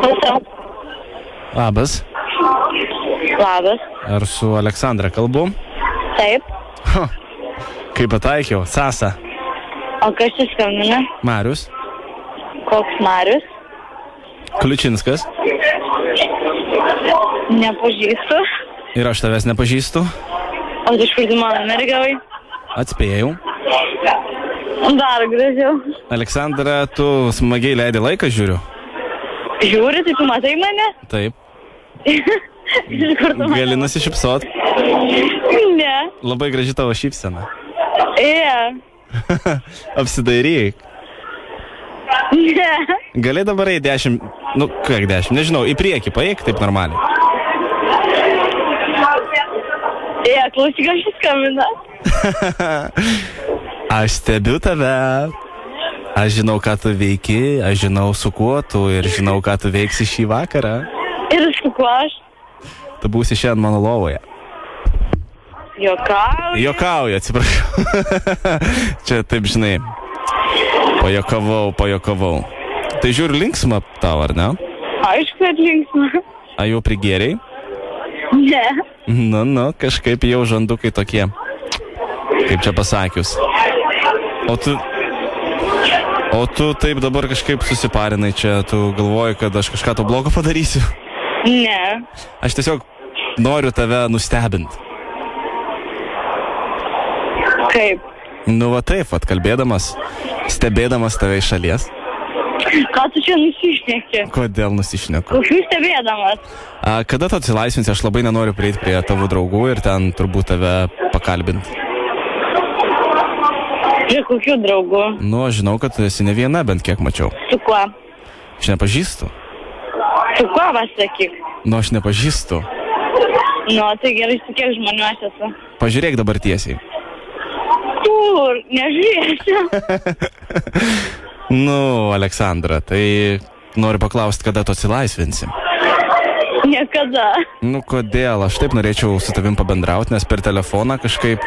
Klausau. Labas. Labas. Ar su Aleksandra kalbu? Taip. Kaip pataikiau, Sasa. O kas čia skambina? Marius. Koks Marius? Kliučinskas. Nepažįstu. Ir aš tavęs nepažįstu. O tu iš kur tu mano numerį gavai? Atspėjau. Dar gražiau. Aleksandra, tu smagiai leidai laiką, žiūriu. Žiūri, tai tu matai mane? Taip. Iš kur tu mane? Gali nusišypsot. Ne. Labai graži tavo šypsena. Apsidairyk. Ne. Gali dabar į 10, nu kiek 10, nežinau, į priekį paeik taip normaliai. Klausyk, aš skambina. Aš stebiu tave. Aš žinau, ką tu veiki, aš žinau, su kuo tu ir žinau, ką tu veiksi šį vakarą. Ir su kuo aš? Tu būsi šiandien mano lovoje. Jokauju. Jokauju, atsiprašau. Čia taip, žinai, pajokavau. Tai žiūri linksma tau, ar ne? Aišku, kad linksma. A jau prigėriai? Ne. Nu, kažkaip jau žandukai tokie. Kaip čia pasakius. O tu taip dabar kažkaip susiparinai čia, tu galvoji, kad aš kažką to blogo padarysiu? Ne. Aš tiesiog noriu tave nustebinti. Kaip? Nu va taip, kalbėdamas, stebėdamas tave iš šalies. Ką tu čia nusišneki? Kodėl nusišneku? Kokių stebėdamas? Kada tu atsilaisvinsi, aš labai nenoriu prieiti prie tavo draugų ir ten turbūt tave pakalbinti. Prie kokių draugų? Nu, aš žinau, kad tu esi ne viena, bent kiek mačiau. Su kuo? Aš nepažįstu. Su kuo pasakyk? Nu, aš nepažįstu. Nu, tai gerai, su kiek žmonių aš esu? Pažiūrėk dabar tiesiai. Kur? Nežiūrėsiu. Nu, Aleksandra, tai noriu paklausti, kada tu atsilaisvinsi. Niekada. Nu, kodėl? Aš taip norėčiau su tavim pabendrauti, nes per telefoną kažkaip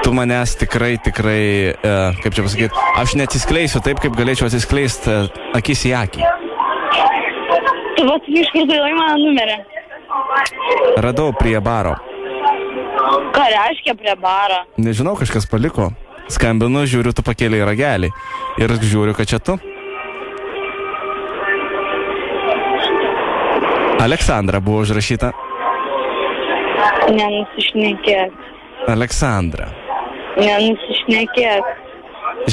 tu manęs tikrai, kaip čia pasakyti, aš neatsiskleisiu taip, kaip galėčiau atsiskleisti akis į akį. Tu iš kur tu į mano numerį? Radau prie baro. Ką reiškia prie baro? Nežinau, kažkas paliko. Skambinu, žiūriu, tu pakėlei ragelį. Ir žiūriu, kad čia tu. Aleksandra buvo užrašyta. Nenusišnekėk. Aleksandra. Nenusišnekėk.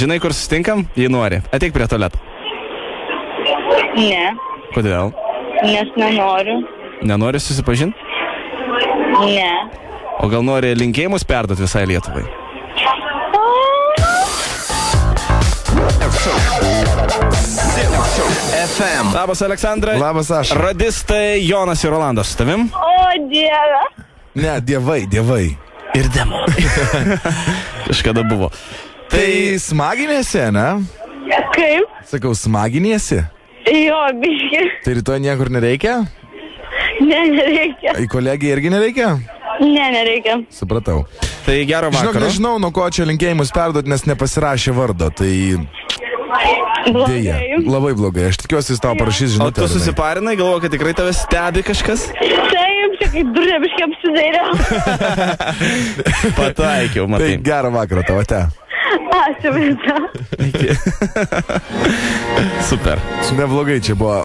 Žinai, kur susitinkam? Jei nori. Ateik prie tualeto. Ne. Kodėl? Nes nenoriu. Nenori susipažinti? Ne. O gal nori linkėjimus perduoti visai Lietuvai? FM. Labas, Aleksandra. Labas, aš. Radistai Jonas ir Rolandas su tavim. O, Dieve. Ne, dievai. Ir demonai. Kažkada buvo. Tai smaginiesi, ne? Kaip? Sakau, smaginiesi? Jo, biški. Tai rytoj niekur nereikia? Ne, nereikia. Į kolegiją irgi nereikia? Ne, nereikia. Supratau. Tai gero vakaro. Žinok, nežinau, nuo ko čia linkėjimus perduoti, nes nepasirašė vardo, tai... Dėja, labai blogai. Aš tikiuosi, jis tau parašys žinutę. O tu susiparinai, galvoju, kad tikrai tave stebi kažkas? Taip, čia kaip durė biškai apsidairiau. Pataikiau, matai. Tai gerą vakarą tavo, ate. Ačiū, visą. Super. Neblogai čia buvo.